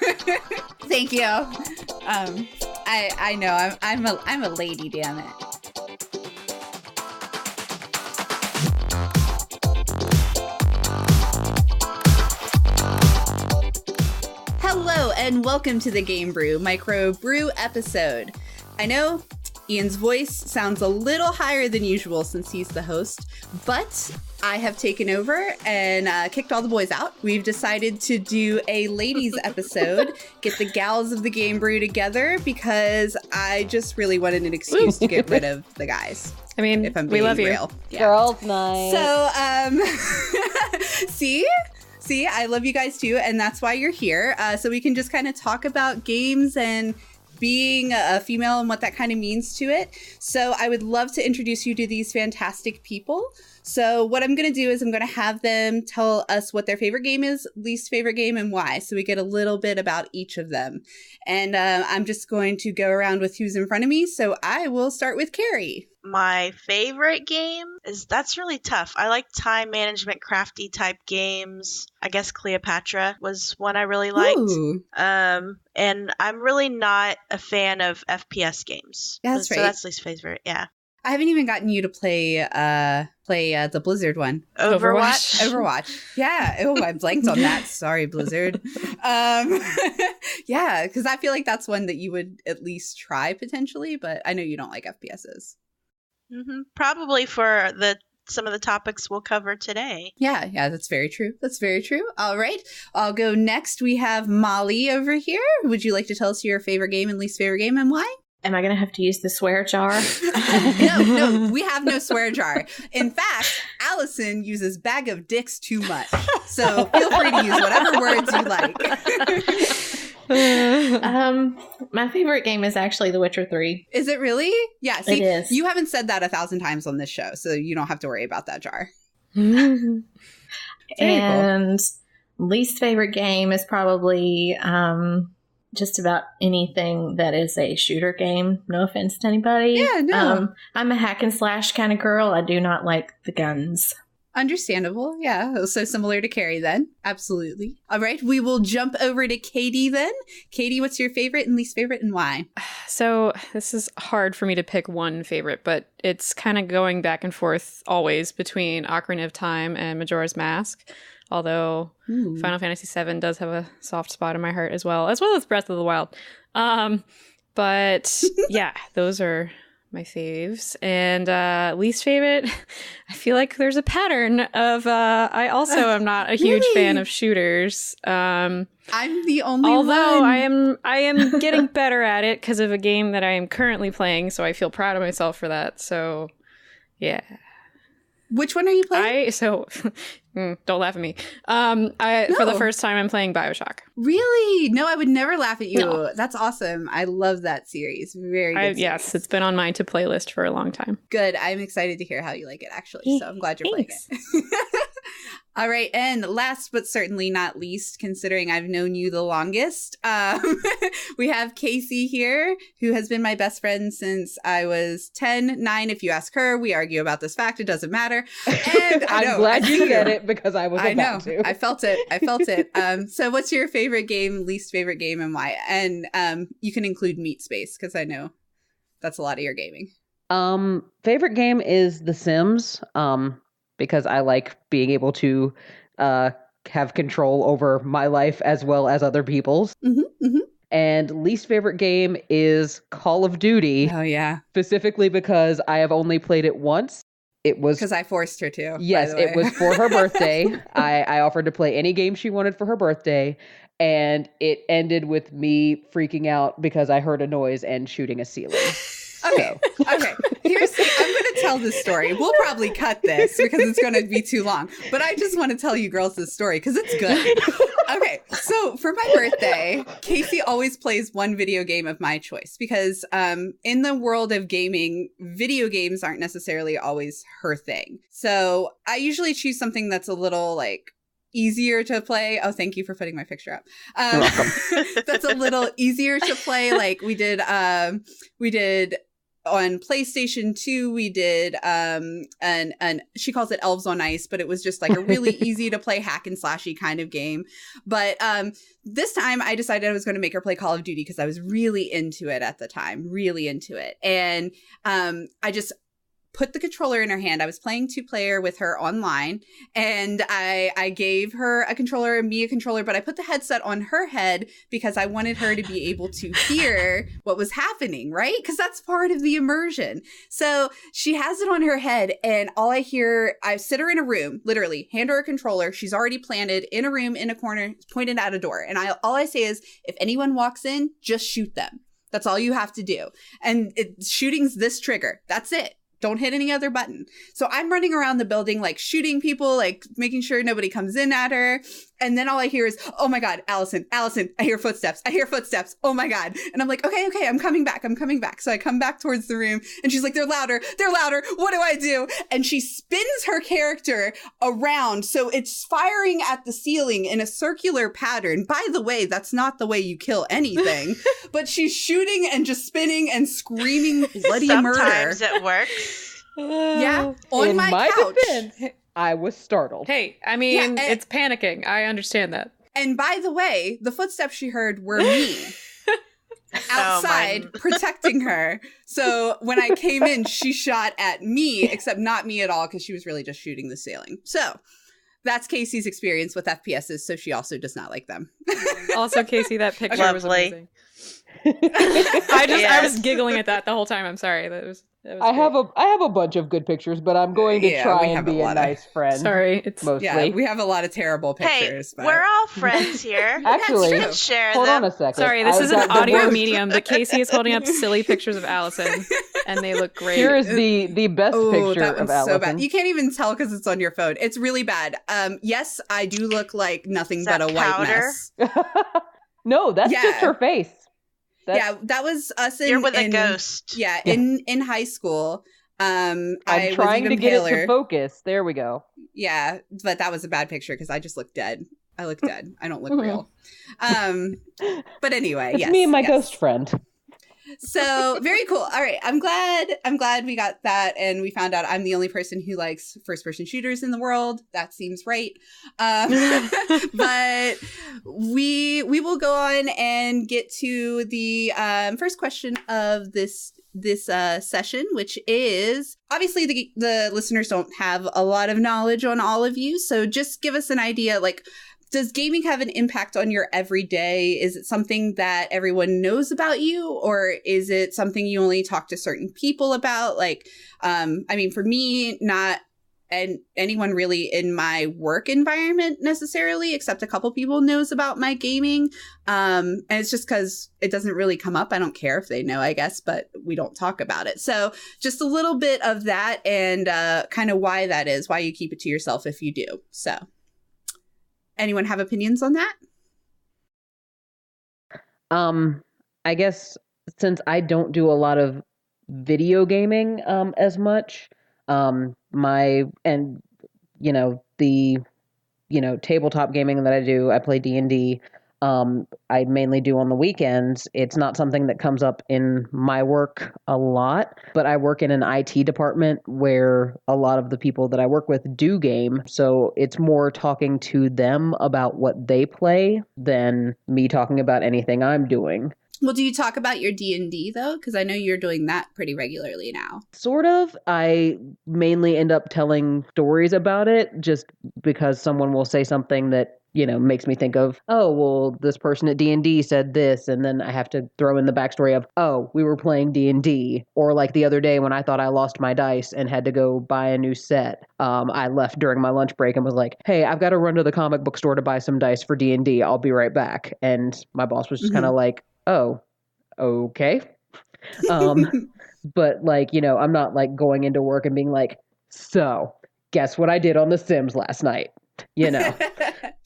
Thank you. I know I'm a lady, damn it. Hello and welcome to the GameBrew Microbrew episode. I know Ian's voice sounds a little higher than usual since he's the host, but I have taken over and kicked all the boys out. We've decided to do a ladies episode, get the gals of the GameBrew together because I just really wanted an excuse to get rid of the guys. I mean, if I'm we being love you. real. Yeah. Girls' night. So, see, I love you guys too, and that's why you're here. So we can just kind of talk about games and being a female and what that kind of means to it. So I would love to introduce you to these fantastic people. So what I'm going to do is I'm going to have them tell us what their favorite game is, least favorite game, and why. So we get a little bit about each of them. And I'm just going to go around with who's in front of me. So I will start with Kari. My favorite game that's really tough. I like time management, crafty type games. I guess Cleopatra was one I really liked. Ooh. And I'm really not a fan of FPS games. Yeah, that's right. So that's least favorite, yeah. I haven't even gotten you to play the Blizzard one. Overwatch. Yeah. Oh, I blanked on that. Sorry, Blizzard. Yeah, because I feel like that's one that you would at least try potentially, but I know you don't like FPSs. Mm-hmm. Probably for some of the topics we'll cover today. Yeah, that's very true. All right, I'll go next. We have Molly over here. Would you like to tell us your favorite game and least favorite game and why? Am I going to have to use the swear jar? No, we have no swear jar. In fact, Allison uses bag of dicks too much. So feel free to use whatever words you like. My favorite game is actually The Witcher 3. Is it really? Yeah, see, it is. You haven't said that 1,000 times on this show, so you don't have to worry about that jar. And least favorite game is probably just about anything that is a shooter game. No offense to anybody. Yeah, no. I'm a hack and slash kind of girl. I do not like the guns. Understandable. Yeah. So similar to Kari then. Absolutely. All right. We will jump over to Katie then. Katie, what's your favorite and least favorite and why? So this is hard for me to pick one favorite, but it's kind of going back and forth always between Ocarina of Time and Majora's Mask. Although Final Fantasy VII does have a soft spot in my heart as well as Breath of the Wild. But yeah, those are my faves. And least favorite, I feel like there's a pattern of I also am not a huge fan of shooters. I'm the only although one. I am getting better at it because of a game that I am currently playing, so I feel proud of myself for that. So yeah. Which one are you playing? Don't laugh at me. For the first time, I'm playing BioShock. Really? No, I would never laugh at you. No. That's awesome. I love that series. Very good series. Yes, it's been on my to-play list for a long time. Good. I'm excited to hear how you like it, actually. So I'm glad you're playing it. All right. And last but certainly not least, considering I've known you the longest, we have Kasey here, who has been my best friend since I was 10, 9. If you ask her, we argue about this fact. It doesn't matter. And I'm glad you said it because I was about to. I felt it. So what's your favorite game, least favorite game, and why? And you can include Meat Space because I know that's a lot of your gaming. Favorite game is The Sims. Because I like being able to have control over my life as well as other people's. And least favorite game is Call of Duty. Oh, yeah. Specifically because I have only played it once. It was because I forced her to. Yes, it was for her birthday. I offered to play any game she wanted for her birthday. And it ended with me freaking out because I heard a noise and shooting a ceiling. Okay. I'm going to tell this story. We'll probably cut this because it's going to be too long. But I just want to tell you girls this story because it's good. Okay. So for my birthday, Kasey always plays one video game of my choice because in the world of gaming, video games aren't necessarily always her thing. So I usually choose something that's a little like easier to play. Oh, thank you for putting my picture up. You're welcome. That's a little easier to play. Like we did on PlayStation 2, we did and she calls it Elves on Ice, but it was just like a really easy to play hack and slashy kind of game. But this time I decided I was going to make her play Call of Duty because I was really into it at the time, really into it. And I just put the controller in her hand. I was playing 2-player with her online, and I gave her a controller and me a controller, but I put the headset on her head because I wanted her to be able to hear what was happening, right? Because that's part of the immersion. So she has it on her head, and all I hear, I sit her in a room, literally, hand her a controller. She's already planted in a room, in a corner, pointed at a door. And all I say is, if anyone walks in, just shoot them. That's all you have to do. And shooting's this trigger. That's it. Don't hit any other button. So I'm running around the building, like shooting people, like making sure nobody comes in at her. And then all I hear is, oh my God, Allison, I hear footsteps. Oh my God. And I'm like, okay, I'm coming back. So I come back towards the room and she's like, they're louder. What do I do? And she spins her character around. So it's firing at the ceiling in a circular pattern. By the way, that's not the way you kill anything, but she's shooting and just spinning and screaming bloody murder. Sometimes it works. Yeah. On my couch. Defense, I was startled. Hey, I mean, it's panicking. I understand that. And by the way, the footsteps she heard were me outside protecting her. So when I came in, she shot at me, except not me at all, because she was really just shooting the ceiling. So that's Kasey's experience with FPSs. So she also does not like them. Also, Kasey, that picture was Lovely. amazing. I was giggling at that the whole time. I'm sorry. That was I have a bunch of good pictures, but I'm going to try and be a nice friend. Sorry, it's mostly. Yeah, we have a lot of terrible pictures. Hey, we're all friends here. Actually, Let's share hold them. on a second. Sorry, this I've is an got the audio worst- medium, but Kasey is holding up silly pictures of Allison, and they look great. Here is the best picture that of one's Allison. so bad. You can't even tell because it's on your phone. It's really bad. Yes, I do look like nothing but a white powder? mess. No, that's just her face. Yeah, that was us You're with a ghost. Yeah, in high school. I'm I trying was to even get paler. it to focus. There we go. Yeah, but that was a bad picture because I just look dead. I look dead. I don't look real. But anyway, It's yes, me and my ghost friend. So very cool. All right, I'm glad we got that, and we found out I'm the only person who likes first-person shooters in the world. That seems right. But we will go on and get to the first question of this session, which is obviously the listeners don't have a lot of knowledge on all of you, so just give us an idea, like, does gaming have an impact on your everyday? Is it something that everyone knows about you, or is it something you only talk to certain people about? Like, I mean, for me, not anyone really in my work environment necessarily, except a couple people knows about my gaming. And it's just because it doesn't really come up. I don't care if they know, I guess, but we don't talk about it. So just a little bit of that, and kind of why that is, why you keep it to yourself if you do. So anyone have opinions on that? I guess since I don't do a lot of video gaming as much, tabletop gaming that I do, I play D&D. I mainly do on the weekends. It's not something that comes up in my work a lot, but I work in an IT department where a lot of the people that I work with do game. So it's more talking to them about what they play than me talking about anything I'm doing. Well, do you talk about your D&D though? Because I know you're doing that pretty regularly now. Sort of. I mainly end up telling stories about it just because someone will say something that, makes me think of, oh, well, this person at D&D said this, and then I have to throw in the backstory of, oh, we were playing D&D. Or like the other day when I thought I lost my dice and had to go buy a new set, I left during my lunch break and was like, hey, I've got to run to the comic book store to buy some dice for D&D. I'll be right back. And my boss was just kind of like, oh, okay. But I'm not like going into work and being like, so guess what I did on The Sims last night,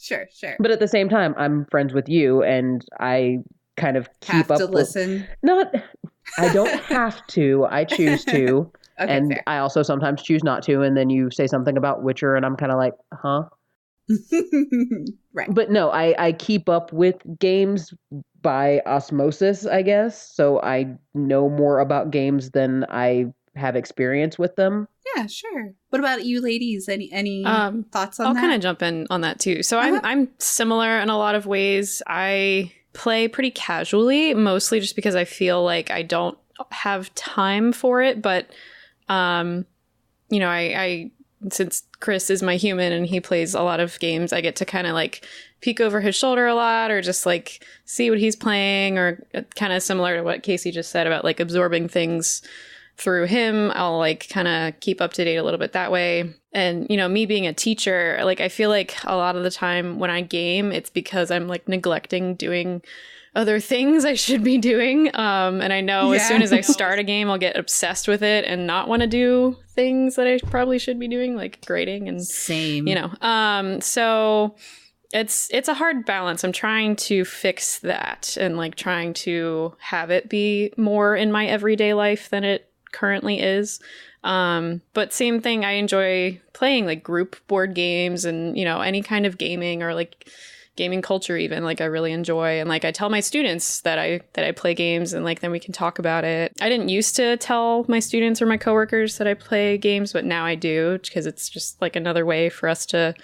Sure. But at the same time, I'm friends with you and I kind of keep up to listen. I don't have to, I choose to. Okay, and fair. I also sometimes choose not to. And then you say something about Witcher and I'm kind of like, huh? Right. But no, I keep up with games by osmosis, I guess. So I know more about games than I have experience with them. Yeah, sure. What about you ladies? Any thoughts on I'll that? kind of jump in on that too. So I'm similar in a lot of ways. I play pretty casually, mostly just because I feel like I don't have time for it. But, you know, I since Chris is my human and he plays a lot of games, I get to kind of like peek over his shoulder a lot or just like see what he's playing, or kind of similar to what Kasey just said about like absorbing things through him. I'll like kind of keep up to date a little bit that way. And, you know, me being a teacher, like I feel like a lot of the time when I game, it's because I'm like neglecting doing other things I should be doing. And I know as soon as I start a game, I'll get obsessed with it and not want to do things that I probably should be doing, like grading and same, you know. So it's a hard balance. I'm trying to fix that and like trying to have it be more in my everyday life than it currently is. But same thing, I enjoy playing like group board games and, you know, any kind of gaming or like gaming culture even, like I really enjoy. And like I tell my students that I play games, and like then we can talk about it. I didn't used to tell my students or my coworkers that I play games, but now I do, because it's just like another way for us to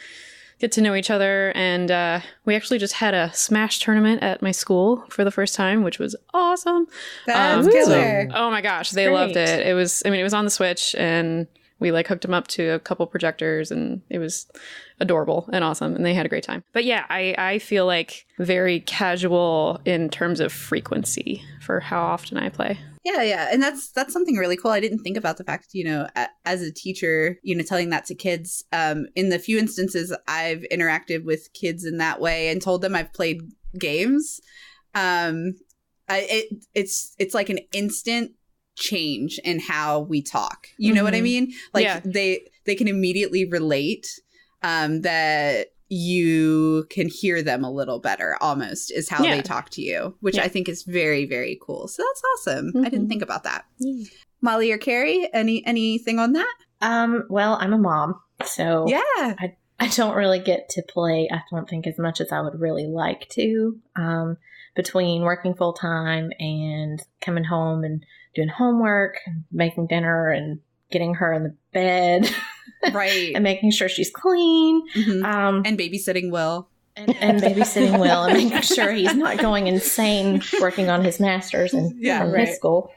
get to know each other. And we actually just had a Smash tournament at my school for the first time, which was awesome. That's killer. Oh my gosh, they loved it. It was on the Switch, and we like hooked them up to a couple projectors, and it was adorable and awesome, and they had a great time. But yeah, I feel like very casual in terms of frequency for how often I play. Yeah. And that's something really cool. I didn't think about the fact, you know, as a teacher, you know, telling that to kids. In the few instances I've interacted with kids in that way and told them I've played games, it's like an instant change in how we talk. You know what I mean? Like they can immediately relate, that you can hear them a little better, almost, is how they talk to you, which I think is very, very cool. So that's awesome. I didn't think about that. Molly or Kari, anything on that? Well, I'm a mom, so yeah, I don't really get to play, I don't think, as much as I would really like to, between working full time and coming home and doing homework, and making dinner, and getting her in the bed. Right. And making sure she's clean. And babysitting Will. And babysitting Will, and making sure he's not going insane working on his master's and his school.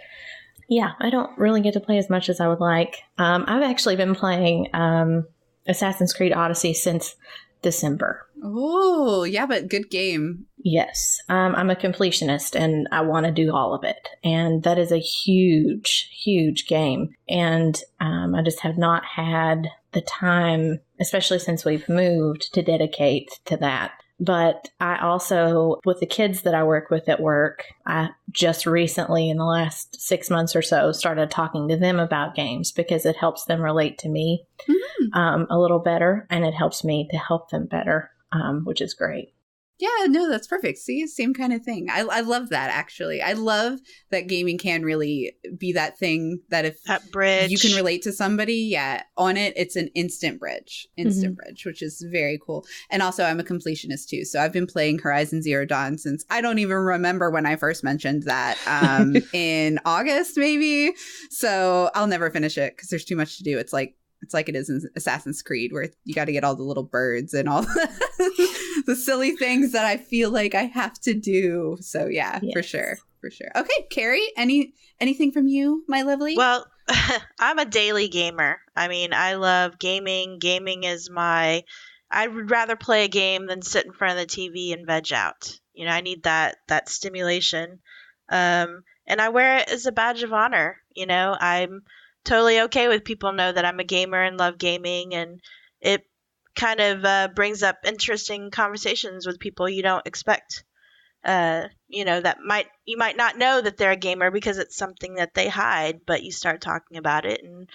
Yeah, I don't really get to play as much as I would like. I've actually been playing Assassin's Creed Odyssey since December. Oh, yeah, but good game. Yes. I'm a completionist, and I want to do all of it. And that is a huge, huge game. And I just have not had the time, especially since we've moved, to dedicate to that. But I also, with the kids that I work with at work, I just recently, in the last 6 months or so, started talking to them about games, because it helps them relate to me a little better, and it helps me to help them better, which is great. Yeah, no, that's perfect. See, same kind of thing. I love that, actually. I love that gaming can really be that thing that if that bridge, you can relate to somebody, on it, it's an instant bridge, which is very cool. And also, I'm a completionist too. So I've been playing Horizon Zero Dawn since I don't even remember when I first mentioned that, in August, maybe. So I'll never finish it because there's too much to do. It's like it is in Assassin's Creed, where you got to get all the little birds and all the silly things that I feel like I have to do. So yeah, for sure. Okay, Kari, anything from you, my lovely? Well, I'm a daily gamer. I mean, I love gaming. Gaming is I would rather play a game than sit in front of the TV and veg out. You know, I need that stimulation. And I wear it as a badge of honor. You know, I'm totally okay with people know that I'm a gamer and love gaming, and it kind of brings up interesting conversations with people you don't expect. You know, you might not know that they're a gamer because it's something that they hide, but you start talking about it and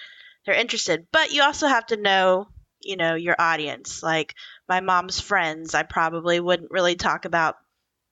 they're interested. But you also have to know, you know, your audience. Like my mom's friends, I probably wouldn't really talk about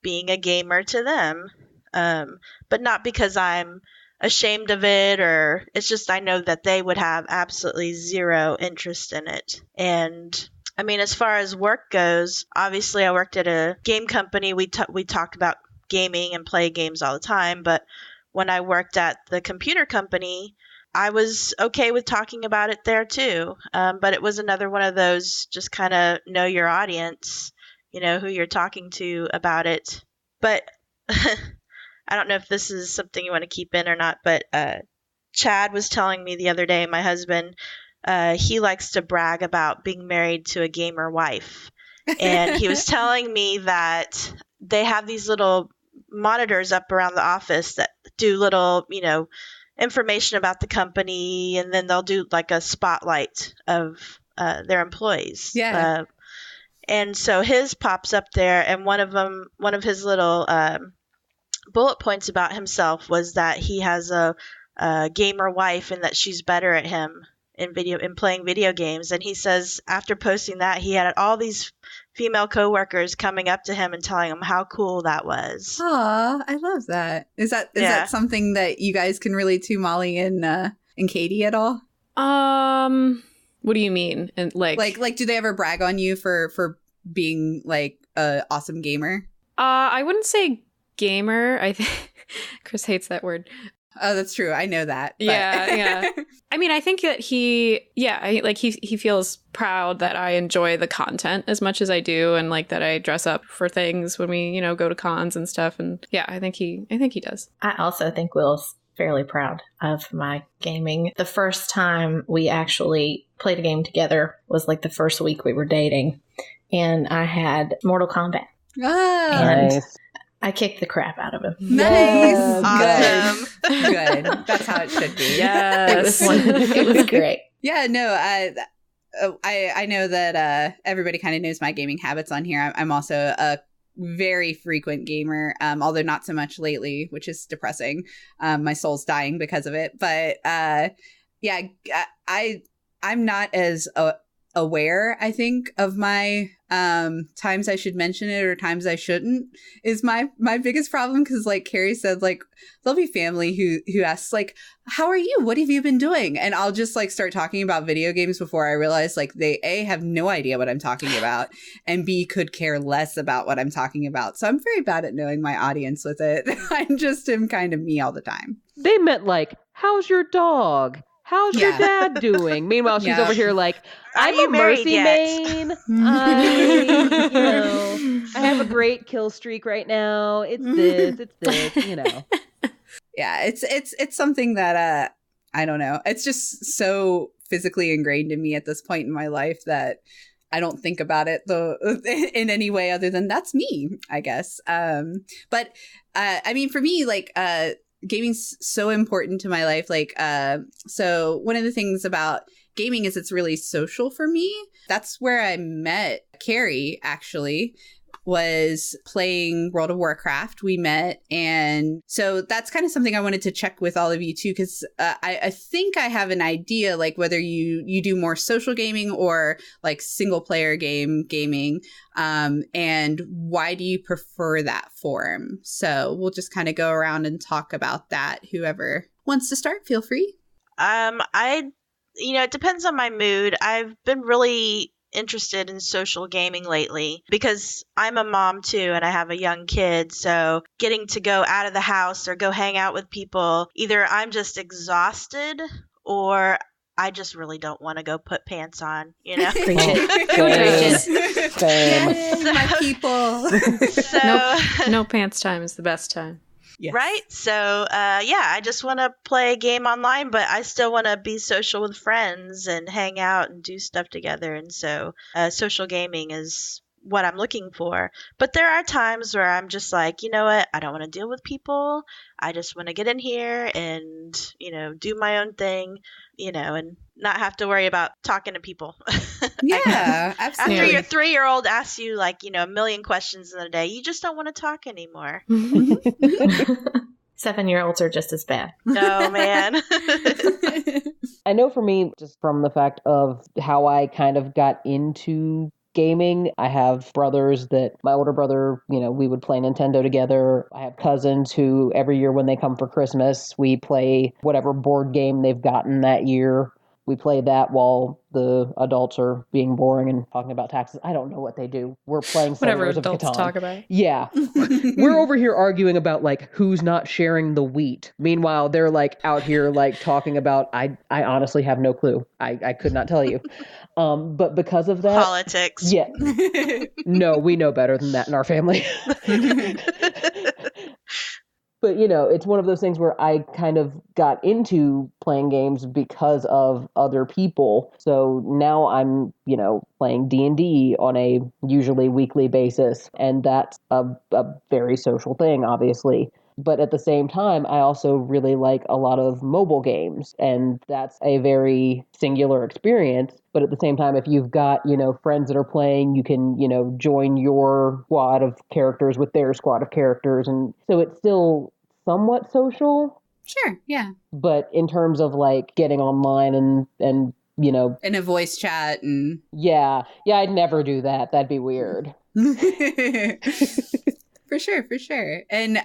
being a gamer to them, but not because I'm ashamed of it, or it's just I know that they would have absolutely zero interest in it. And I mean, as far as work goes, obviously I worked at a game company. We talked about gaming and play games all the time, but when I worked at the computer company, I was okay with talking about it there too. But it was another one of those just kind of know your audience, who you're talking to about it. But I don't know if this is something you want to keep in or not, but Chad was telling me the other day, my husband, he likes to brag about being married to a gamer wife. And he was telling me that they have these little monitors up around the office that do little, information about the company, and then they'll do like a spotlight of their employees. Yeah. And so his pops up there, and one of his little bullet points about himself was that he has a gamer wife and that she's better at him in playing video games. And he says after posting that, he had all these female coworkers coming up to him and telling him how cool that was. Aw, I love that. Is that something that you guys can relate to, Molly and Katie, at all? What do you mean? And like do they ever brag on you for being like a awesome gamer? I wouldn't say gamer. I think Chris hates that word. Oh, that's true. I know that. But. Yeah. I mean, I think that he feels proud that I enjoy the content as much as I do, and like that I dress up for things when we, go to cons and stuff. And yeah, I think he does. I also think Will's fairly proud of my gaming. The first time we actually played a game together was like the first week we were dating, and I had Mortal Kombat. Ah, nice. I kicked the crap out of him. Nice. Awesome. Good. That's how it should be. Yes. It was great. Yeah, no, I know that everybody kind of knows my gaming habits on here. I'm also a very frequent gamer, although not so much lately, which is depressing. My soul's dying because of it. But yeah, I'm not as aware, I think, of my times I should mention it or times I shouldn't is my biggest problem. Because like Kari said, like there'll be family who asks like, how are you? What have you been doing? And I'll just like start talking about video games before I realize like they A, have no idea what I'm talking about, and B, could care less about what I'm talking about. So I'm very bad at knowing my audience with it. I just am kind of me all the time. They meant like, how's your dog? How's your dad doing? Meanwhile, she's over here like, I'm a mercy main. I have a great kill streak right now. It's this. Yeah, it's something that I don't know. It's just so physically ingrained in me at this point in my life that I don't think about it though in any way other than that's me, I guess. But I mean, for me, like gaming's so important to my life. Like, so one of the things about gaming is it's really social for me. That's where I met Kari, actually, was playing World of Warcraft. We met. And so that's kind of something I wanted to check with all of you too, because I think I have an idea, like whether you do more social gaming or like single player gaming. And why do you prefer that form? So we'll just kind of go around and talk about that. Whoever wants to start, feel free. It depends on my mood. I've been really interested in social gaming lately because I'm a mom too and I have a young kid. So getting to go out of the house or go hang out with people, either I'm just exhausted or I just really don't want to go put pants on, Preach it. Yay, my people. So no pants time is the best time. Yes. Right? So, I just want to play a game online, but I still want to be social with friends and hang out and do stuff together. And so social gaming is what I'm looking for. But there are times where I'm just like, you know what? I don't want to deal with people. I just want to get in here and, do my own thing, and not have to worry about talking to people. Yeah, absolutely. After your 3-year-old asks you like, a million questions in a day, you just don't want to talk anymore. 7-year-olds are just as bad. No, man. I know for me, just from the fact of how I kind of got into gaming, I have brothers that my older brother, we would play Nintendo together. I have cousins who every year when they come for Christmas, we play whatever board game they've gotten that year. we play that while the adults are being boring and talking about taxes. I don't know what they do. We're playing Whatever Settlers of adults Catan. talk about. Yeah. We're over here arguing about like who's not sharing the wheat. Meanwhile, they're like out here like talking about I honestly have no clue. I could not tell you. But because of that, politics. yeah. No, we know better than that in our family. But, you know, it's one of those things where I kind of got into playing games because of other people. So now I'm, you know, playing D&D on a usually weekly basis. And that's a very social thing, obviously. But at the same time, I also really like a lot of mobile games. And that's a very singular experience. But at the same time, if you've got, you know, friends that are playing, you can, you know, join your squad of characters with their squad of characters. And so it's still somewhat social. Sure, yeah. But in terms of like getting online and you know, in a voice chat and yeah, I'd never do that. That'd be weird. For sure. And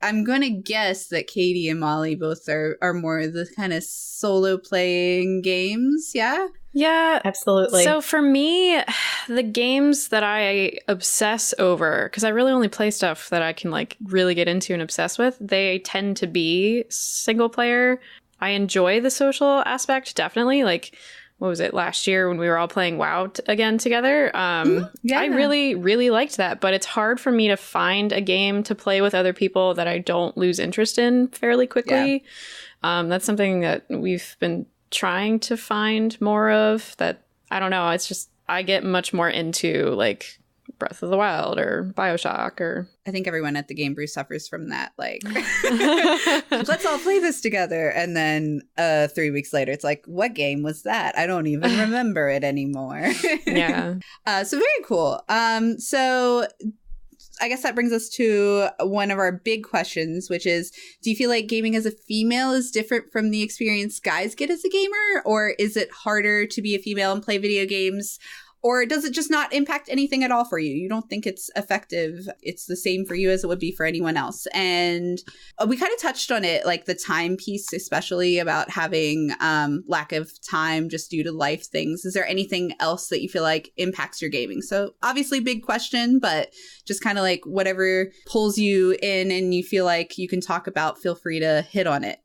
I'm going to guess that Katie and Molly both are more the kind of solo playing games, yeah? Yeah, absolutely. So for me, the games that I obsess over, because I really only play stuff that I can like really get into and obsess with, they tend to be single player. I enjoy the social aspect, definitely. Like, what was it, last year when we were all playing WoW again together? Yeah. I really, really liked that. But it's hard for me to find a game to play with other people that I don't lose interest in fairly quickly. Yeah. That's something that we've been trying to find more of. That, I don't know, it's just I get much more into like Breath of the Wild or BioShock, or I think everyone at the GameBrew suffers from that, like let's all play this together, and then 3 weeks later it's like, what game was that? I don't even remember it anymore. Yeah. So very cool. So I guess that brings us to one of our big questions, which is, do you feel like gaming as a female is different from the experience guys get as a gamer? Or is it harder to be a female and play video games? Or does it just not impact anything at all for you? You don't think it's effective. It's the same for you as it would be for anyone else. And we kind of touched on it, like the time piece, especially about having lack of time just due to life things. Is there anything else that you feel like impacts your gaming? So obviously big question, but just kind of like whatever pulls you in and you feel like you can talk about, feel free to hit on it.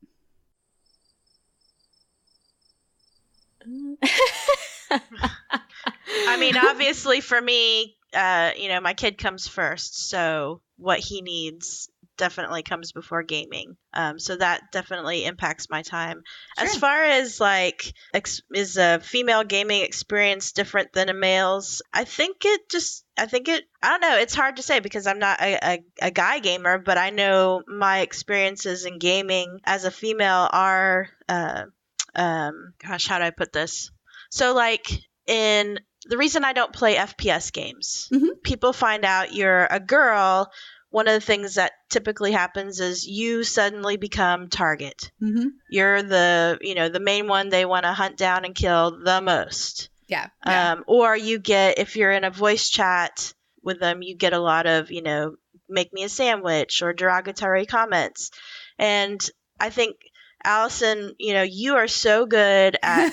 I mean, obviously for me, you know, my kid comes first, so what he needs definitely comes before gaming. So that definitely impacts my time. Sure. As far as like, is a female gaming experience different than a male's? I don't know. It's hard to say because I'm not a guy gamer, but I know my experiences in gaming as a female are, gosh, how do I put this? So like the reason I don't play FPS games, people find out you're a girl. One of the things that typically happens is you suddenly become target. You're the main one they want to hunt down and kill the most. Yeah. Or you get, if you're in a voice chat with them, you get a lot of, you know, make me a sandwich or derogatory comments. And I think, Allison, you know, you are so good at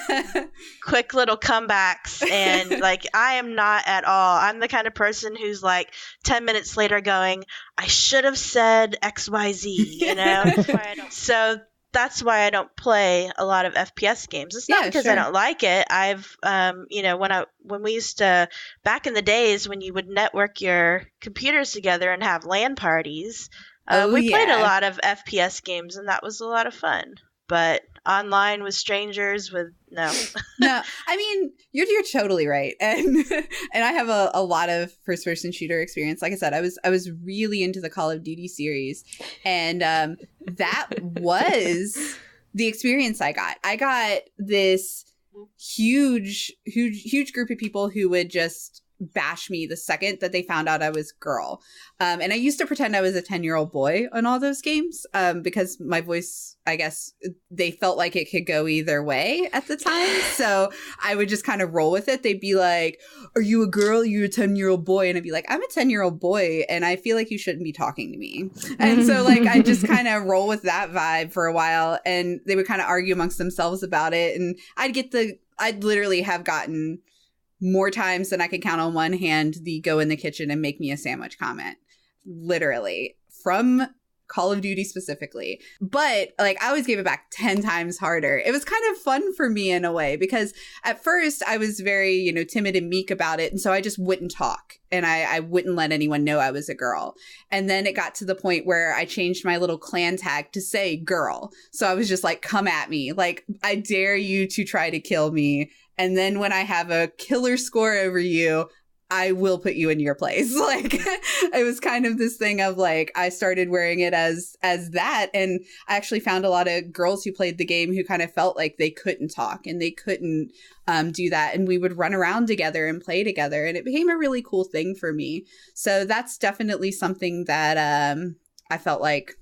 quick little comebacks, and like I am not at all. I'm the kind of person who's like 10 minutes later going, I should have said XYZ, you know? So that's why I don't play a lot of FPS games. It's not because I don't like it. I've, you know, when we used to, back in the days when you would network your computers together and have LAN parties, we played a lot of FPS games, and that was a lot of fun. But online with strangers, no. I mean, you're totally right, and I have a lot of first person shooter experience. Like I said, I was really into the Call of Duty series, and that was the experience I got. I got this huge group of people who would just bash me the second that they found out I was girl. And I used to pretend I was a 10-year-old boy on all those games because my voice, I guess, they felt like it could go either way at the time. So I would just kind of roll with it. They'd be like, are you a girl? Are you a 10-year-old boy? And I'd be like, I'm a 10-year-old boy and I feel like you shouldn't be talking to me. And so like I just kind of roll with that vibe for a while, and they would kind of argue amongst themselves about it. And I'd literally have gotten more times than I could count on one hand the go in the kitchen and make me a sandwich comment, literally, from Call of Duty specifically. But like I always gave it back 10 times harder. It was kind of fun for me in a way, because at first I was very, timid and meek about it. And so I just wouldn't talk, and I wouldn't let anyone know I was a girl. And then it got to the point where I changed my little clan tag to say girl. So I was just like, come at me. Like, I dare you to try to kill me. And then when I have a killer score over you, I will put you in your place. Like, it was kind of this thing of like, I started wearing it as that. And I actually found a lot of girls who played the game who kind of felt like they couldn't talk and they couldn't do that. And we would run around together and play together. And it became a really cool thing for me. So that's definitely something that I felt like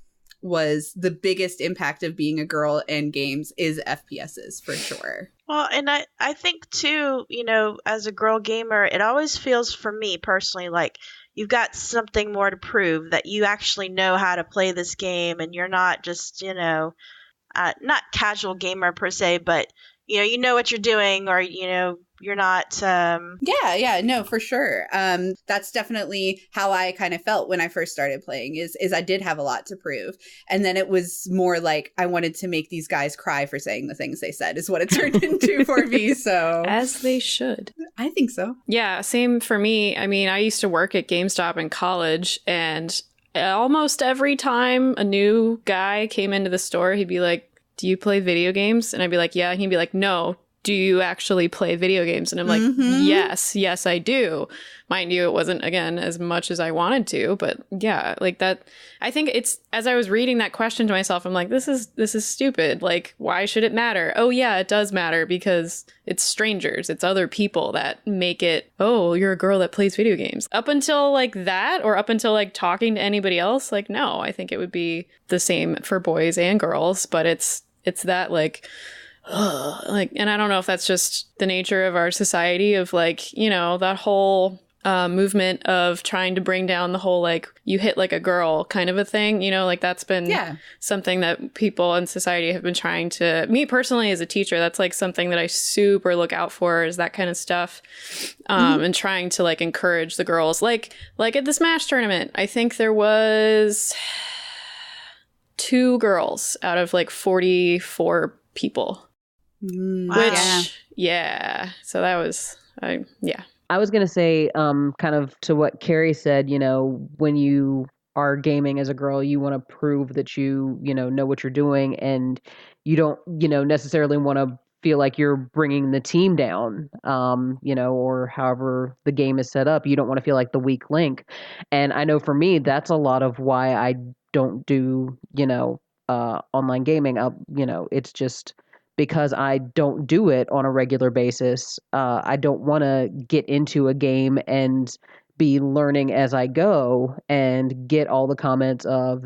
was the biggest impact of being a girl in games is FPSs, for sure. Well, and I think too, as a girl gamer, it always feels for me personally like you've got something more to prove, that you actually know how to play this game and you're not just, not casual gamer per se, but you know what you're doing, or you're not no, for sure. That's definitely how I kind of felt when I first started playing, is I did have a lot to prove. And then it was more like I wanted to make these guys cry for saying the things they said, is what it turned into for me. So as they should. I think so. Yeah, same for me. I mean, I used to work at GameStop in college, and almost every time a new guy came into the store, he'd be like, do you play video games? And I'd be like, yeah. And he'd be like, no, do you actually play video games? And I'm like, yes, I do. Mind you, it wasn't, again, as much as I wanted to, but yeah, like that. I think it's, as I was reading that question to myself, I'm like, this is stupid. Like, why should it matter? Oh yeah, it does matter, because it's strangers. It's other people that make it, oh, you're a girl that plays video games. Up until like that, or up until like talking to anybody else, like, no, I think it would be the same for boys and girls, but it's that like, like, and I don't know if that's just the nature of our society of like, that whole movement of trying to bring down the whole like you hit like a girl kind of a thing, like that's been something that people in society have been trying to, me personally as a teacher, that's like something that I super look out for, is that kind of stuff. And trying to like encourage the girls, like at the Smash tournament, I think there was 2 girls out of like 44 people. Wow. Which, so that was, I was going to say, kind of to what Kari said, when you are gaming as a girl, you want to prove that you know what you're doing, and you don't, necessarily want to feel like you're bringing the team down, or however the game is set up. You don't want to feel like the weak link. And I know for me, that's a lot of why I don't do, online gaming. It's just because I don't do it on a regular basis. I don't want to get into a game and be learning as I go and get all the comments of,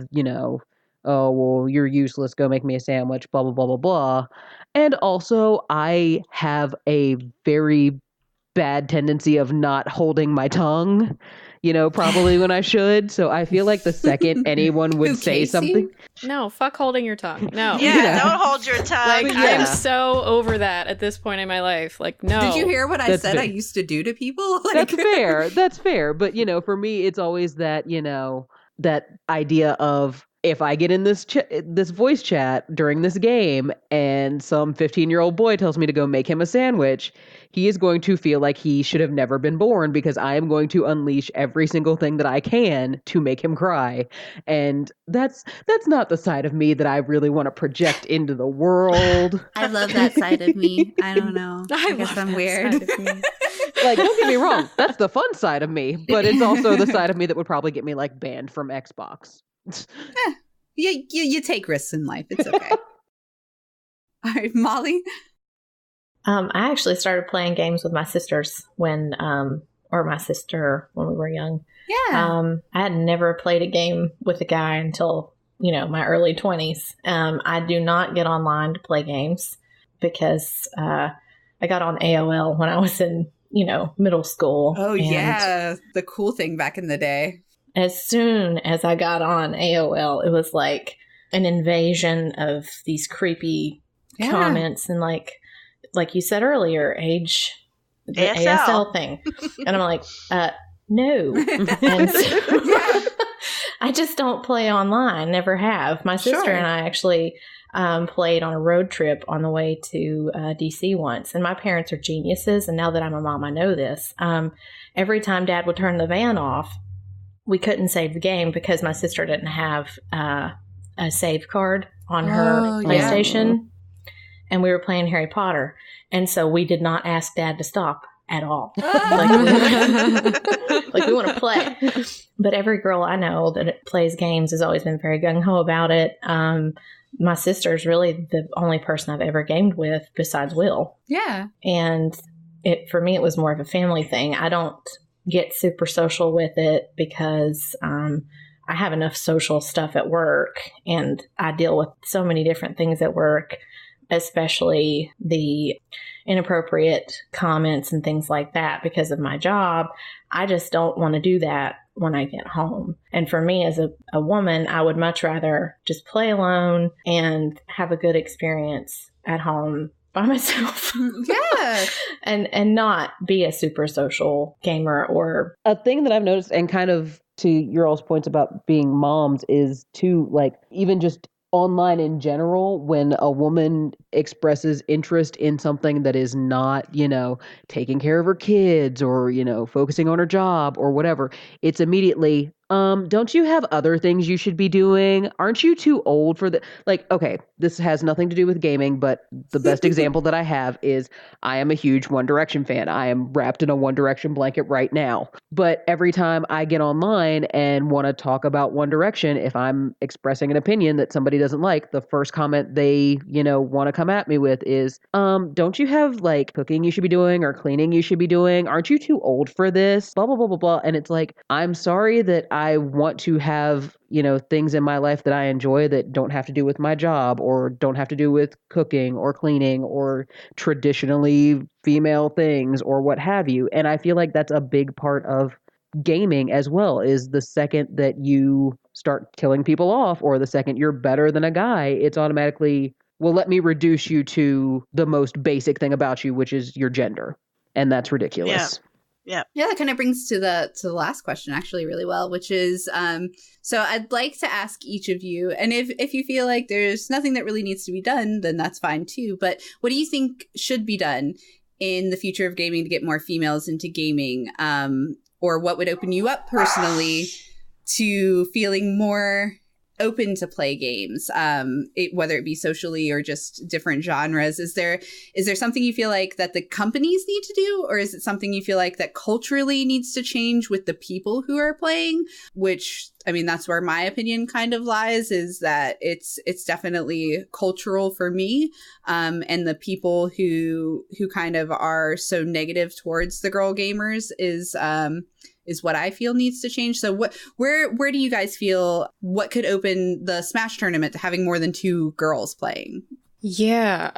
oh, well, you're useless, go make me a sandwich, blah, blah, blah, blah, blah. And also, I have a very bad tendency of not holding my tongue, probably when I should. So I feel like the second anyone would say Kasey? something. No, fuck holding your tongue. No. Yeah, don't hold your tongue. Like, I'm so over that at this point in my life. Like, no. Did you hear what I said fair. I used to do to people? Like... That's fair. But, for me, it's always that, that idea of, if I get in this this voice chat during this game and some 15-year-old boy tells me to go make him a sandwich, he is going to feel like he should have never been born, because I am going to unleash every single thing that I can to make him cry. And that's not the side of me that I really want to project into the world. I love that side of me. I don't know. I guess I'm weird. Like, don't get me wrong, that's the fun side of me, but it's also the side of me that would probably get me like banned from Xbox. You take risks in life. It's okay. All right, Molly? I actually started playing games with my sisters when or my sister when we were young. Yeah. I had never played a game with a guy until, my early 20s. I do not get online to play games because I got on AOL when I was in, middle school. Oh, yeah. The cool thing back in the day. As soon as I got on AOL, it was like an invasion of these creepy comments and like you said earlier, the ASL thing. And I'm like, no. And so I just don't play online, never have. My sister and I actually played on a road trip on the way to DC once. And my parents are geniuses. And now that I'm a mom, I know this. Every time Dad would turn the van off, we couldn't save the game because my sister didn't have a save card on her PlayStation. And we were playing Harry Potter. And so we did not ask Dad to stop at all. Like we want to play. But every girl I know that plays games has always been very gung-ho about it. My sister's really the only person I've ever gamed with besides Will. Yeah. And for me, it was more of a family thing. I don't get super social with it because I have enough social stuff at work and I deal with so many different things at work, especially the inappropriate comments and things like that because of my job. I just don't want to do that when I get home. And for me as a woman, I would much rather just play alone and have a good experience at home by myself. Yeah. and not be a super social gamer. Or a thing that I've noticed, and kind of to your all's points about being moms, is to like even just online in general, when a woman expresses interest in something that is not, taking care of her kids or, focusing on her job or whatever, it's immediately, don't you have other things you should be doing? Aren't you too old for like, okay, this has nothing to do with gaming, but the best example that I have is I am a huge One Direction fan. I am wrapped in a One Direction blanket right now. But every time I get online and want to talk about One Direction, if I'm expressing an opinion that somebody doesn't like, the first comment they, want to come at me with is, don't you have like cooking you should be doing or cleaning you should be doing? Aren't you too old for this? Blah, blah, blah, blah, blah. And it's like, I'm sorry that I want to have, things in my life that I enjoy that don't have to do with my job or don't have to do with cooking or cleaning or traditionally female things or what have you. And I feel like that's a big part of gaming as well, is the second that you start killing people off or the second you're better than a guy, it's automatically, well, let me reduce you to the most basic thing about you, which is your gender. And that's ridiculous. Yeah, that kind of brings to the last question actually really well, which is so I'd like to ask each of you, and if you feel like there's nothing that really needs to be done, then that's fine too, but what do you think should be done in the future of gaming to get more females into gaming, or what would open you up personally to feeling more open to play games, whether it be socially or just different genres? Is there something you feel like that the companies need to do, or is it something you feel like that culturally needs to change with the people who are playing? Which, I mean, that's where my opinion kind of lies, is that it's definitely cultural for me, and the people who kind of are so negative towards the girl gamers is what I feel needs to change. So where do you guys feel what could open the Smash tournament to having more than 2 girls playing? Yeah.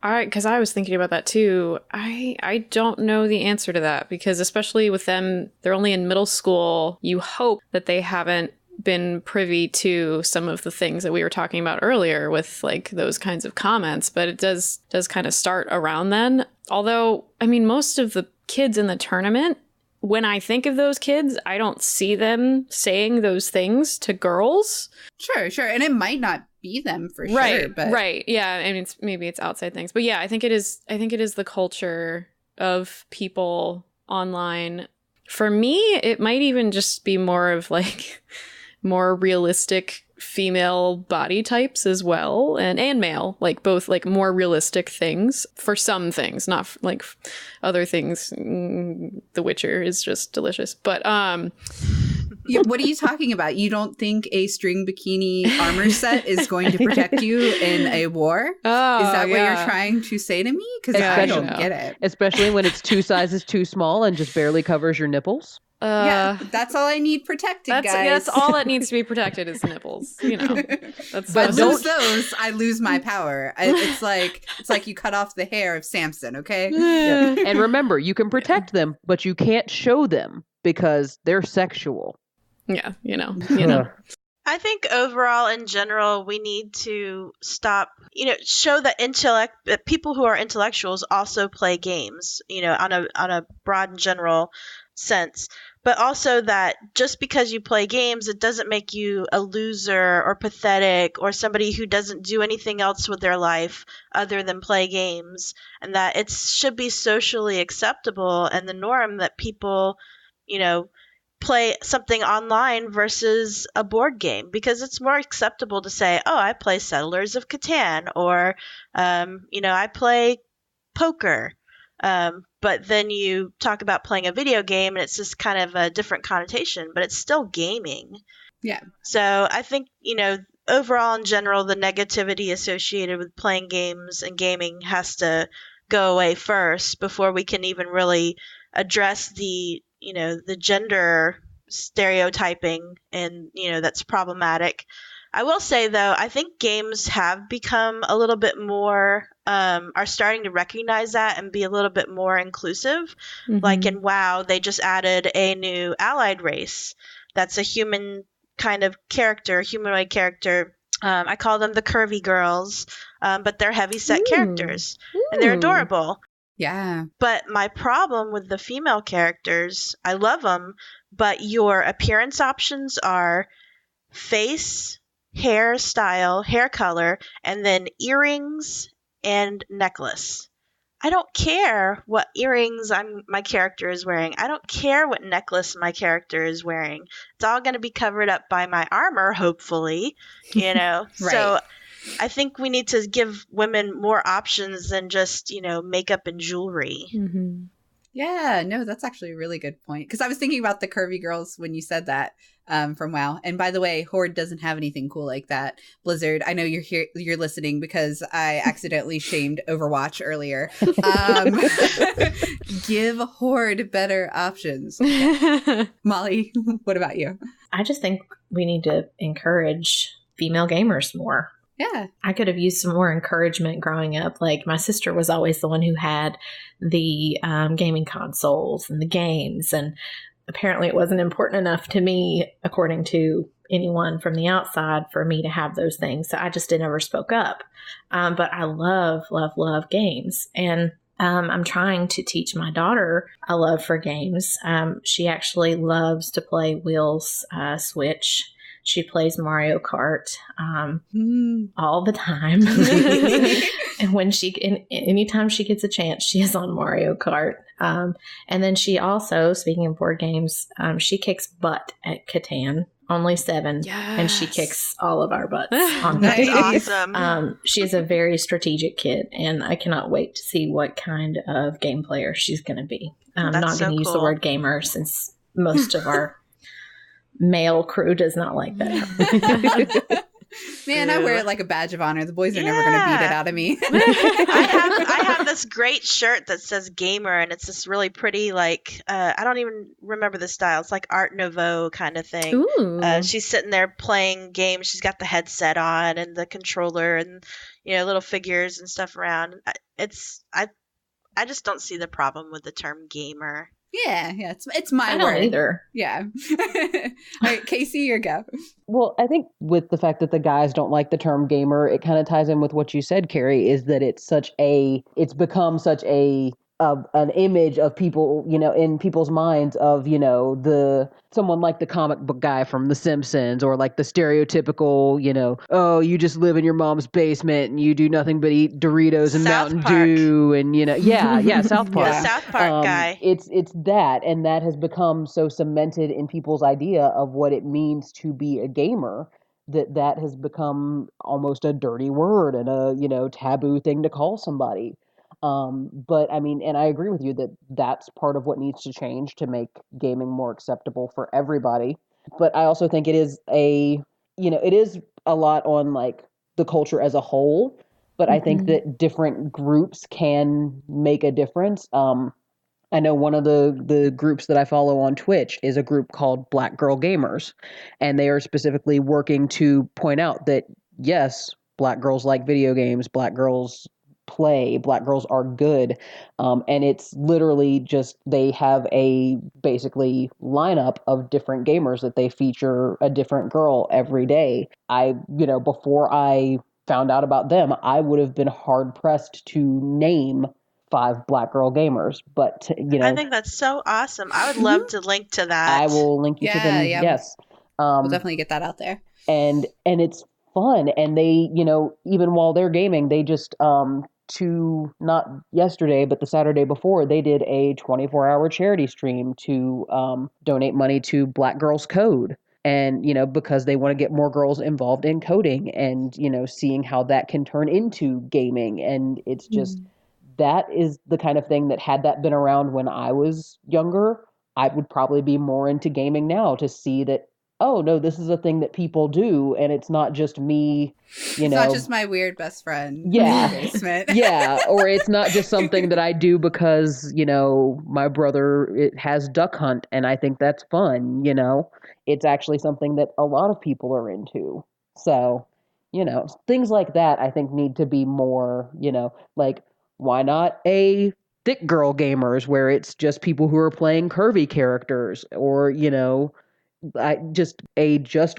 Because I was thinking about that too. I don't know the answer to that, because especially with them, they're only in middle school. You hope that they haven't been privy to some of the things that we were talking about earlier with like those kinds of comments, but it does kind of start around then. Although, I mean, most of the kids in the tournament, when I think of those kids, I don't see them saying those things to girls. Sure. And it might not be them for sure. But... Right. Yeah. I mean, maybe it's outside things. But yeah, I think it is the culture of people online. For me, it might even just be more of like more realistic female body types as well, and male, like both, like more realistic things for some things, not like other things. The Witcher is just delicious, but What are you talking about? You don't think a string bikini armor set is going to protect you in a war? Oh, is that what you're trying to say to me? Because I don't get it. Especially when it's 2 sizes too small and just barely covers your nipples. Yeah, that's all I need protected, guys. That's all that needs to be protected is nipples. You know, but lose those, I lose my power. It's like you cut off the hair of Samson. Okay. Yeah. And remember, you can protect them, but you can't show them because they're sexual. Yeah, you know. I think overall, in general, we need to stop, show that people who are intellectuals also play games, on a broad and general sense, but also that just because you play games, it doesn't make you a loser or pathetic or somebody who doesn't do anything else with their life other than play games, and that it should be socially acceptable and the norm that people, play something online versus a board game, because it's more acceptable to say, oh, I play Settlers of Catan, or I play poker, but then you talk about playing a video game and it's just kind of a different connotation, but it's still gaming. Yeah. So I think overall in general, the negativity associated with playing games and gaming has to go away first before we can even really address the gender stereotyping and, that's problematic. I will say, though, I think games have become a little bit more, are starting to recognize that and be a little bit more inclusive. Mm-hmm. Like in WoW, they just added a new allied race that's a human kind of character, humanoid character. I call them the curvy girls, but they're heavy-set characters, and they're adorable. Yeah. But my problem with the female characters, I love them, but your appearance options are face, hairstyle, hair color, and then earrings and necklace. I don't care what earrings my character is wearing. I don't care what necklace my character is wearing. It's all going to be covered up by my armor, hopefully, Right. So I think we need to give women more options than just, makeup and jewelry. Mm-hmm. Yeah, no, that's actually a really good point. Because I was thinking about the curvy girls when you said that from WoW. And by the way, Horde doesn't have anything cool like that. Blizzard, I know you're listening because I accidentally shamed Overwatch earlier. Give Horde better options. Yeah. Molly, what about you? I just think we need to encourage female gamers more. Yeah. I could have used some more encouragement growing up. Like, my sister was always the one who had the gaming consoles and the games. And apparently it wasn't important enough to me, according to anyone from the outside, for me to have those things. So I just never spoke up. But I love, love, love games. And I'm trying to teach my daughter a love for games. She actually loves to play Wheels Switch. She plays Mario Kart all the time. And anytime she gets a chance, she is on Mario Kart. And then she also, speaking of board games, she kicks butt at Catan. Only 7. Yes. And she kicks all of our butts on That's Catan. awesome. She is a very strategic kid, and I cannot wait to see what kind of game player she's going to be. I'm not going to use the word gamer, since most of our male crew does not like that. Man, I wear it like a badge of honor. The boys are never going to beat it out of me. I have this great shirt that says gamer, and it's this really pretty, like, I don't even remember the style. It's like Art Nouveau kind of thing. She's sitting there playing games. She's got the headset on and the controller and, little figures and stuff around. I just don't see the problem with the term gamer. Yeah, it's my I word. don't either. Yeah. All right, Kasey, your go. Well, I think with the fact that the guys don't like the term gamer, it kind of ties in with what you said, Kari, is that it's become such an image of people, in people's minds of, someone like the comic book guy from The Simpsons, or like the stereotypical, oh, you just live in your mom's basement and you do nothing but eat Doritos and South Mountain Park. Dew and, South Park. The South Park guy. It's that, and that has become so cemented in people's idea of what it means to be a gamer, that has become almost a dirty word and a, taboo thing to call somebody. But I mean, and I agree with you that that's part of what needs to change to make gaming more acceptable for everybody. But I also think it is it is a lot on like the culture as a whole, but I think that different groups can make a difference. I know one of the groups that I follow on Twitch is a group called Black Girl Gamers, and they are specifically working to point out that, yes, Black girls like video games, Black girls play, Black girls are good. And it's literally just they have a basically lineup of different gamers that they feature a different girl every day. Before I found out about them, I would have been hard pressed to name 5 Black girl gamers, but I think that's so awesome. I would love to link to that. I will link you to them. Yeah. Yes, we'll definitely get that out there. And it's fun, and they, even while they're gaming, they just not yesterday, but the Saturday before, they did a 24-hour charity stream to donate money to Black Girls Code. And, because they want to get more girls involved in coding and, seeing how that can turn into gaming. And it's just, that is the kind of thing that had that been around when I was younger, I would probably be more into gaming now to see that, oh, no, this is a thing that people do. And it's not just me, It's not just my weird best friend Yeah. in the basement. Yeah. Or it's not just something that I do because, my brother has duck hunt and I think that's fun, It's actually something that a lot of people are into. So, things like that I think need to be more, like, why not a thick girl gamers where it's just people who are playing curvy characters, or, just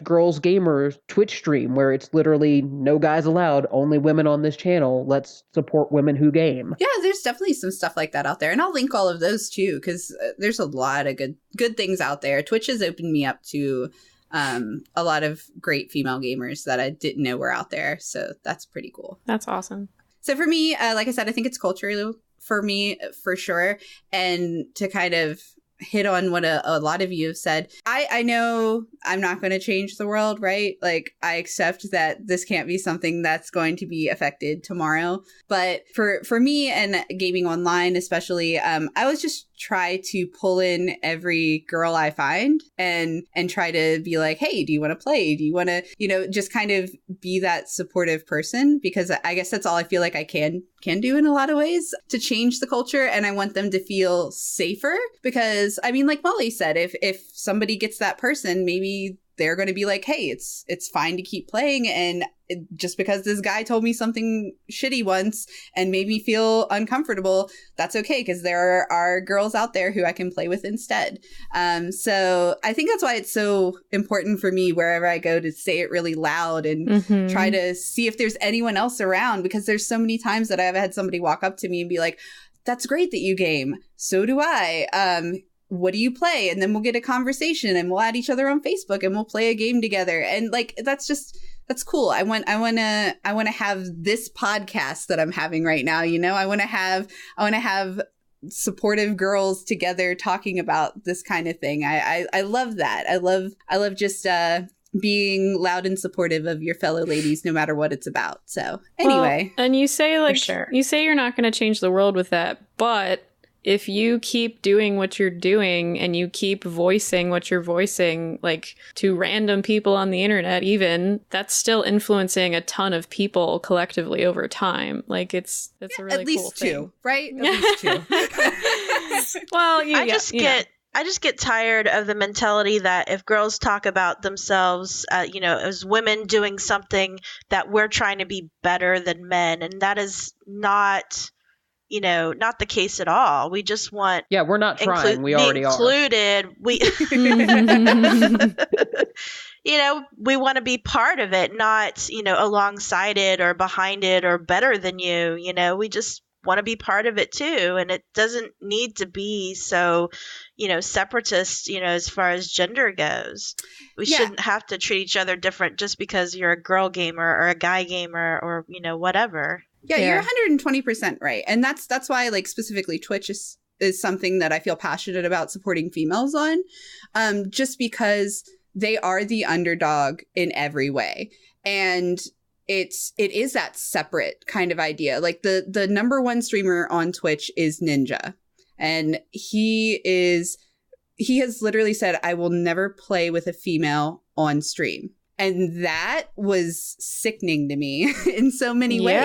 girls gamers Twitch stream where it's literally no guys allowed, only women on this channel. Let's support women who game. Yeah, there's definitely some stuff like that out there, and I'll link all of those too, because there's a lot of good things out there. Twitch has opened me up to a lot of great female gamers that I didn't know were out there, so that's pretty cool. That's awesome. So for me, like I said, I think it's cultural for me, for sure. And to kind of hit on what a lot of you have said, I know I'm not going to change the world, right? Like, I accept that this can't be something that's going to be affected tomorrow. But for me and gaming online especially, I always just try to pull in every girl I find and try to be like, hey, do you want to play? Do you want to, just kind of be that supportive person? Because I guess that's all I feel like I can do in a lot of ways to change the culture. And I want them to feel safer because, I mean, like Molly said, if somebody gets that person, maybe they're going to be like, hey, it's fine to keep playing. And just because this guy told me something shitty once and made me feel uncomfortable, that's okay, because there are girls out there who I can play with instead. So I think that's why it's so important for me wherever I go to say it really loud and try to see if there's anyone else around, because there's so many times that I've had somebody walk up to me and be like, that's great that you game. So do I. What do you play? And then we'll get a conversation and we'll add each other on Facebook and we'll play a game together. And like, that's cool. I want to have this podcast that I'm having right now. I want to have supportive girls together talking about this kind of thing. I love that. I love just, being loud and supportive of your fellow ladies, no matter what it's about. So anyway. Well, and you say like, sure. You say you're not going to change the world with that, but if you keep doing what you're doing and you keep voicing what you're voicing, like to random people on the internet, even, that's still influencing a ton of people collectively over time. Like it's a really at least cool two, thing. right? At least two. Well, I just get tired of the mentality that if girls talk about themselves, as women doing something, that we're trying to be better than men, and that is not the case at all. We just want we're not trying. We already included. We we want to be part of it, not alongside it or behind it or better than you. We just want to be part of it too, and it doesn't need to be so separatist as far as gender goes. We shouldn't have to treat each other different just because you're a girl gamer or a guy gamer or whatever. Yeah, you're 120% right. And that's why, like, specifically Twitch is something that I feel passionate about supporting females on, just because they are the underdog in every way. And it is that separate kind of idea. Like the number one streamer on Twitch is Ninja. And he is he has literally said, I will never play with a female on stream. And that was sickening to me in so many ways,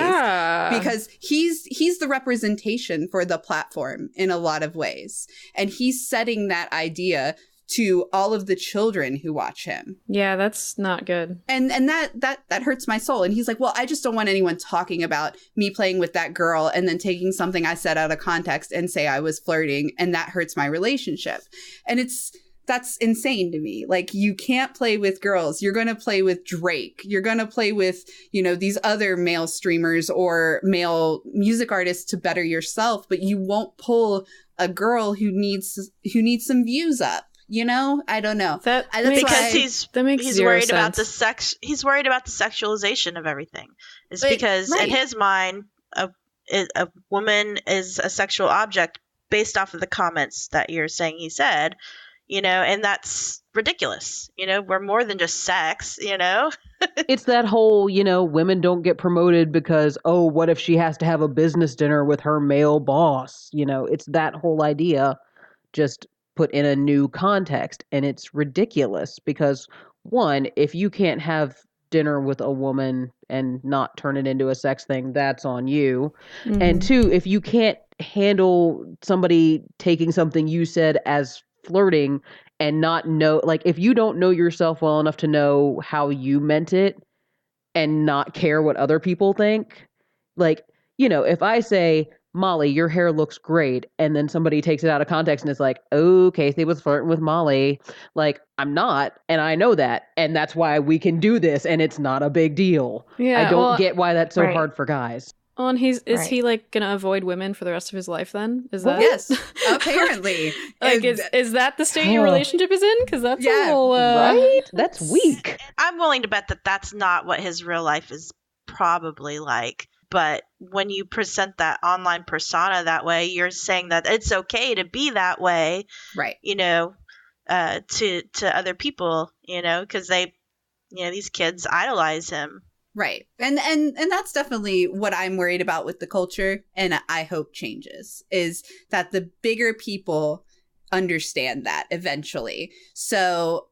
because he's the representation for the platform in a lot of ways. And he's setting that idea to all of the children who watch him. Yeah, that's not good. And that hurts my soul. And he's like, well, I just don't want anyone talking about me playing with that girl and then taking something I said out of context and say I was flirting, and that hurts my relationship. And that's insane to me. Like, you can't play with girls. You're going to play with Drake. You're going to play with, these other male streamers or male music artists to better yourself, but you won't pull a girl who needs some views up. I don't know. He's worried about the sex. He's worried about the sexualization of everything. It's because in his mind, a woman is a sexual object based off of the comments that you're saying he said. And that's ridiculous. We're more than just sex, It's that whole, women don't get promoted because, what if she has to have a business dinner with her male boss? It's that whole idea just put in a new context. And it's ridiculous because, one, if you can't have dinner with a woman and not turn it into a sex thing, that's on you. Mm-hmm. And two, if you can't handle somebody taking something you said as flirting and not know, like, if you don't know yourself well enough to know how you meant it and not care what other people think, like, if I say, Molly, your hair looks great, and then somebody takes it out of context and is like, oh, Kasey was flirting with Molly, like, I'm not, and I know that, and that's why we can do this, and it's not a big deal. I don't get why that's so hard for guys. Well, and is he like gonna avoid women for the rest of his life then? Is that yes, apparently. Like, is that the state your relationship is in? Because that's a whole right. That's weak. I'm willing to bet that that's not what his real life is probably like. But when you present that online persona that way, you're saying that it's okay to be that way, right? To other people, because these kids idolize him. Right. And that's definitely what I'm worried about with the culture, and I hope changes, is that the bigger people understand that eventually. So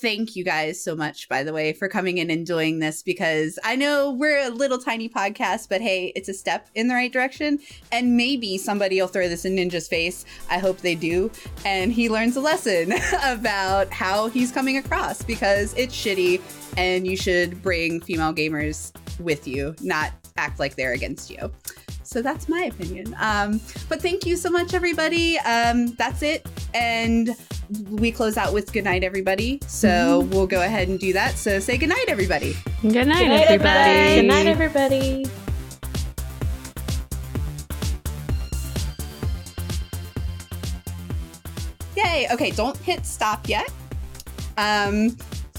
thank you guys so much, by the way, for coming in and doing this, because I know we're a little tiny podcast, but hey, it's a step in the right direction. And maybe somebody will throw this in Ninja's face. I hope they do. And he learns a lesson about how he's coming across, because it's shitty and you should bring female gamers with you, not act like they're against you. So that's my opinion. But thank you so much, everybody. That's it. And we close out with good night, everybody. So we'll go ahead and do that. So say good night, everybody. Good night, everybody. Good night, everybody. Yay. Okay, don't hit stop yet.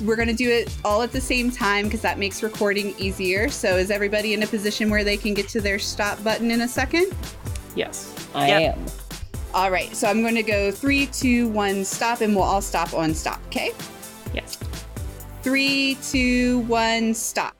We're going to do it all at the same time because that makes recording easier. So is everybody in a position where they can get to their stop button in a second? Yes. I am. All right. So I'm going to go 3, 2, 1, stop, and we'll all stop on stop. Okay? Yes. 3, 2, 1, stop.